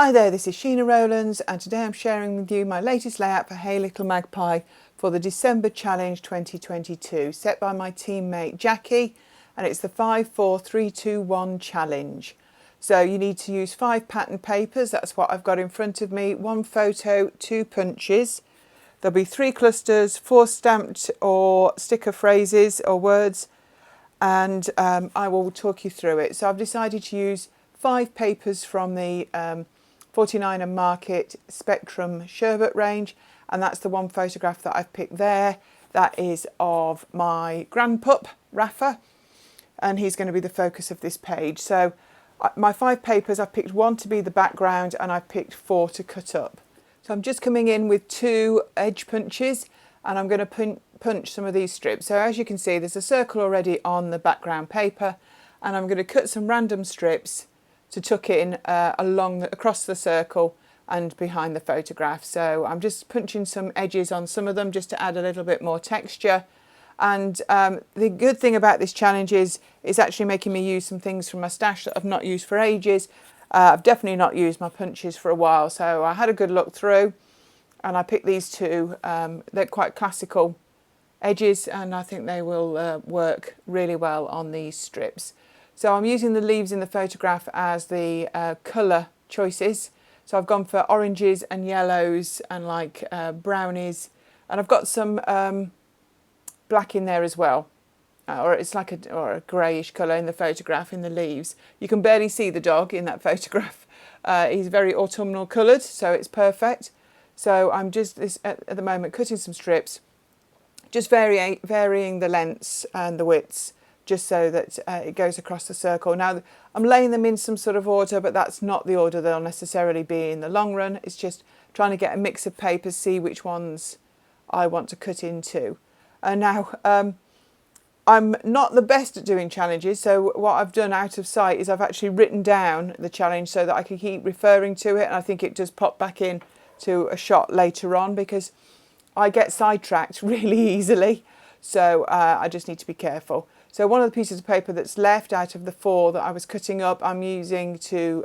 Hi there, this is Sheena Rowlands and today I'm sharing with you my latest layout for Hey Little Magpie for the December Challenge 2022, set by my teammate Jackie, and it's the 5-4-3-2-1 challenge. So you need to use 5 pattern papers, that's what I've got in front of me, 1 photo, 2 punches. There'll be 3 clusters, 4 stamped or sticker phrases or words, and I will talk you through it. So I've decided to use 5 papers from the 49 and Market Spectrum Sherbet range, and that's the one photograph that I've picked there. That is of my grandpup, Rafa, and he's going to be the focus of this page. So my 5 papers, I've picked 1 to be the background and I've picked 4 to cut up. So I'm just coming in with 2 edge punches and I'm going to punch some of these strips. So as you can see, there's a circle already on the background paper, and I'm going to cut some random strips to tuck in across the circle and behind the photograph. So I'm just punching some edges on some of them just to add a little bit more texture. And the good thing about this challenge is it's actually making me use some things from my stash that I've not used for ages. I've definitely not used my punches for a while, so I had a good look through and I picked these 2. They're quite classical edges and I think they will work really well on these strips. So I'm using the leaves in the photograph as the colour choices. So I've gone for oranges and yellows and like brownies, and I've got some black in there as well, or it's like a greyish colour in the photograph in the leaves. You can barely see the dog in that photograph. He's very autumnal coloured, so it's perfect. So I'm just at the moment cutting some strips, just varying the lengths and the widths, just so that it goes across the circle. Now I'm laying them in some sort of order, but that's not the order they'll necessarily be in the long run. It's just trying to get a mix of papers, see which ones I want to cut into. And now I'm not the best at doing challenges, so what I've done out of sight is I've actually written down the challenge so that I can keep referring to it, and I think it does pop back in to a shot later on because I get sidetracked really easily, so I just need to be careful. So one of the pieces of paper that's left out of the 4 that I was cutting up, I'm using to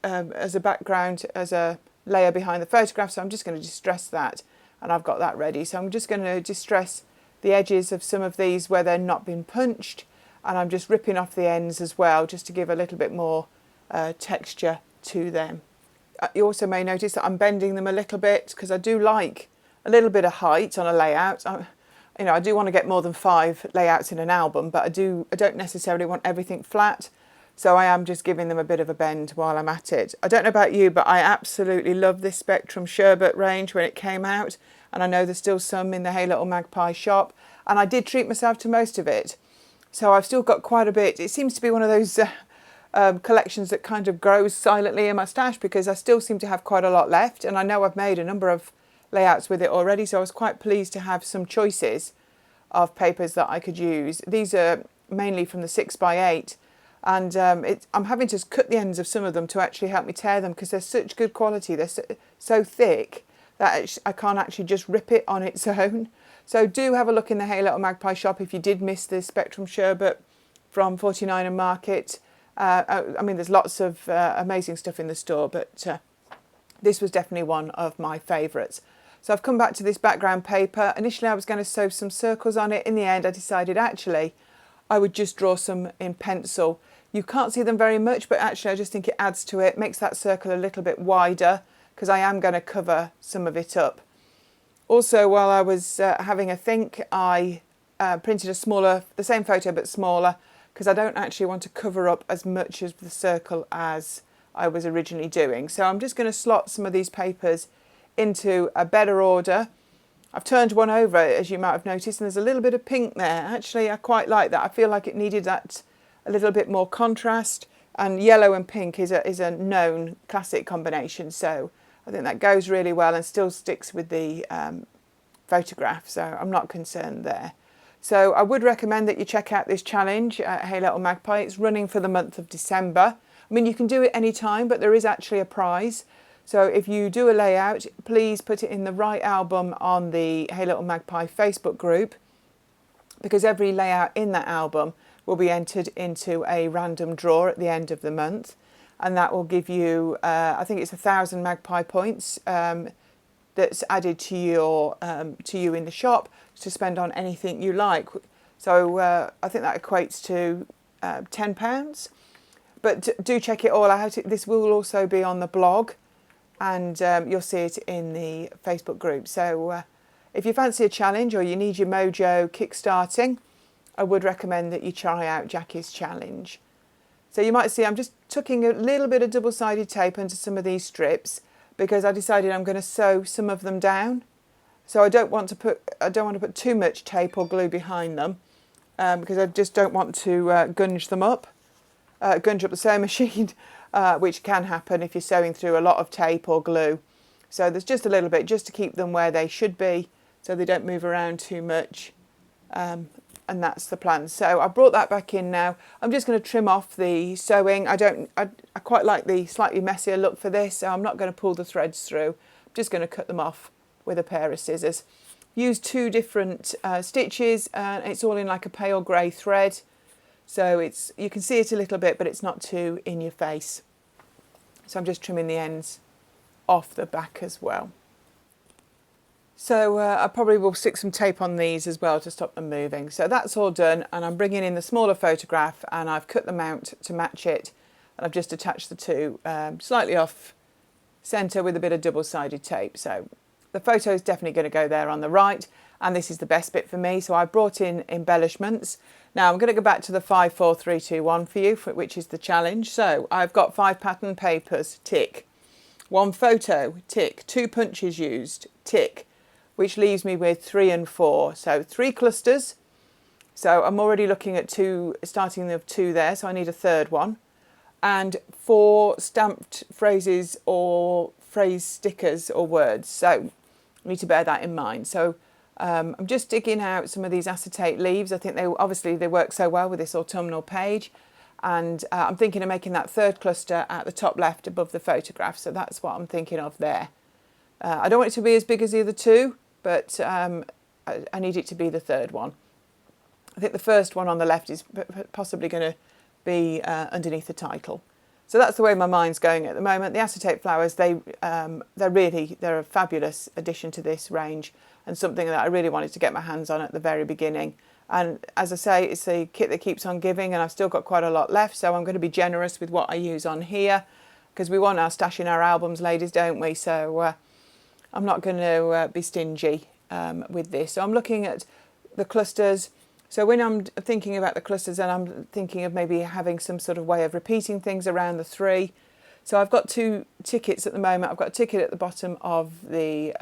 as a background, as a layer behind the photograph. So I'm just going to distress that, and I've got that ready. So I'm just going to distress the edges of some of these where they're not been punched, and I'm just ripping off the ends as well, just to give a little bit more texture to them. You also may notice that I'm bending them a little bit because I do like a little bit of height on a layout. I do want to get more than 5 layouts in an album, but I don't necessarily want everything flat. So I am just giving them a bit of a bend while I'm at it. I don't know about you, but I absolutely love this Spectrum Sherbet range when it came out. And I know there's still some in the Hey Little Magpie shop. And I did treat myself to most of it. So I've still got quite a bit. It seems to be one of those collections that kind of grows silently in my stash because I still seem to have quite a lot left. And I know I've made a number of layouts with it already, so I was quite pleased to have some choices of papers that I could use. These are mainly from the 6x8, and I'm having to cut the ends of some of them to actually help me tear them because they're such good quality. They're so thick that I can't actually just rip it on its own. So do have a look in the Hey Little Magpie shop if you did miss the Spectrum Sherbet from 49 and Market. I mean, there's lots of amazing stuff in the store, but this was definitely one of my favourites. So I've come back to this background paper. Initially I was going to sew some circles on it. In the end I decided actually I would just draw some in pencil. You can't see them very much, but actually I just think it adds to it, makes that circle a little bit wider because I am going to cover some of it up. Also, while I was having a think, I printed the same photo but smaller, because I don't actually want to cover up as much of the circle as I was originally doing. So I'm just going to slot some of these papers into a better order. I've turned one over, as you might have noticed, and there's a little bit of pink there. Actually, I quite like that. I feel like it needed that a little bit more contrast, and yellow and pink is a known classic combination, so I think that goes really well and still sticks with the photograph, so I'm not concerned there. So I would recommend that you check out this challenge at Hey Little Magpie. It's running for the month of December. I mean, you can do it any time, but there is actually a prize. So if you do a layout, please put it in the right album on the Hey Little Magpie Facebook group, because every layout in that album will be entered into a random draw at the end of the month. and that will give you, I think it's 1,000 Magpie points that's added to your to you in the shop to spend on anything you like. So I think that equates to £10. But do check it all out. This will also be on the blog, and you'll see it in the Facebook group. So if you fancy a challenge or you need your mojo kickstarting, I would recommend that you try out Jackie's challenge. So you might see I'm just tucking a little bit of double-sided tape into some of these strips because I decided I'm going to sew some of them down. So I don't want to put too much tape or glue behind them because I just don't want to gunge up the sewing machine, which can happen if you're sewing through a lot of tape or glue. So there's just a little bit just to keep them where they should be so they don't move around too much. And that's the plan. So I brought that back in now. I'm just going to trim off the sewing. I quite like the slightly messier look for this, so I'm not going to pull the threads through. I'm just going to cut them off with a pair of scissors. Use 2 different stitches, and it's all in like a pale grey thread. So you can see it a little bit, but it's not too in your face. So I'm just trimming the ends off the back as well. So I probably will stick some tape on these as well to stop them moving. So that's all done, and I'm bringing in the smaller photograph, and I've cut them out to match it, and I've just attached the two slightly off centre with a bit of double-sided tape. So the photo is definitely going to go there on the right, and this is the best bit for me. So I brought in embellishments. Now I'm going to go back to the 5, 4, 3, 2, 1 for you, which is the challenge. So I've got 5 pattern papers, tick. 1 photo, tick. 2 punches used, tick. Which leaves me with 3 and 4. So 3 clusters. So I'm already looking at 2, starting with 2 there, so I need a third one. And 4 stamped phrases or phrase stickers or words. So I need to bear that in mind. So I'm just digging out some of these acetate leaves. I think they work so well with this autumnal page. And I'm thinking of making that third cluster at the top left above the photograph. So that's what I'm thinking of there. I don't want it to be as big as the other 2. But I need it to be the third one. I think the first one on the left is possibly going to be underneath the title. So that's the way my mind's going at the moment. The acetate flowers, they're a fabulous addition to this range and something that I really wanted to get my hands on at the very beginning. And as I say, it's a kit that keeps on giving, and I've still got quite a lot left, so I'm going to be generous with what I use on here because we want our stash in our albums, ladies, don't we? So I'm not going to be stingy with this. So I'm looking at the clusters. So when I'm thinking about the clusters, and I'm thinking of maybe having some sort of way of repeating things around the 3. So I've got 2 tickets at the moment. I've got a ticket at the bottom of the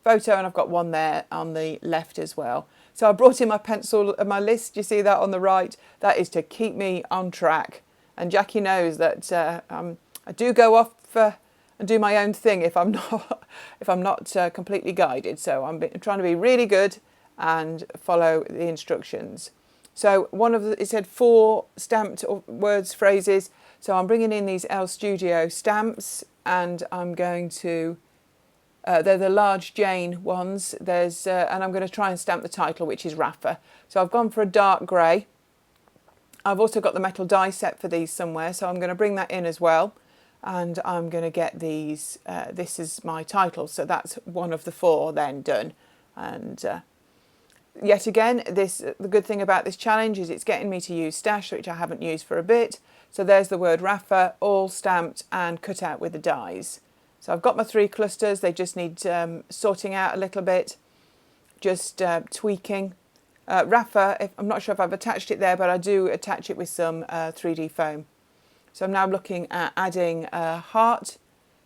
photo, and I've got one there on the left as well. So I brought in my pencil and my list. You see that on the right? That is to keep me on track. And Jackie knows that I do go off and do my own thing if I'm not completely guided. So I'm trying to be really good and follow the instructions. So it said 4 stamped words, phrases. So I'm bringing in these L Studio stamps, and I'm going to, they're the large Jane ones. And I'm going to try and stamp the title, which is Rafa. So I've gone for a dark grey. I've also got the metal die set for these somewhere, so I'm going to bring that in as well. And I'm going to get these, this is my title, so that's one of the 4 then done. And yet again, the good thing about this challenge is it's getting me to use stash, which I haven't used for a bit. So there's the word Rafa, all stamped and cut out with the dies. So I've got my 3 clusters, they just need sorting out a little bit, just tweaking. Rafa, I'm not sure if I've attached it there, but I do attach it with some 3D foam. So I'm now looking at adding a heart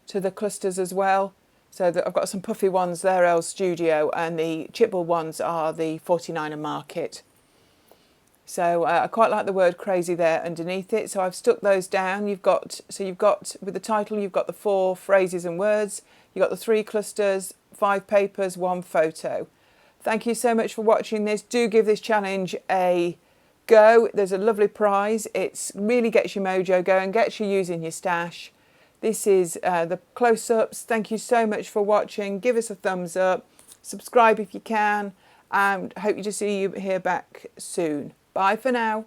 to the clusters as well. So that I've got some puffy ones there, L Studio, and the chipboard ones are the 49er Market. So I quite like the word crazy there underneath it. So I've stuck those down. You've got with the title, you've got the 4 phrases and words. You've got the 3 clusters, 5 papers, 1 photo. Thank you so much for watching this. Do give this challenge a go. There's a lovely prize. It really gets your mojo going, gets you using your stash. This is the close-ups. Thank you so much for watching. Give us a thumbs up, subscribe if you can, and hope to see you here back soon. Bye for now.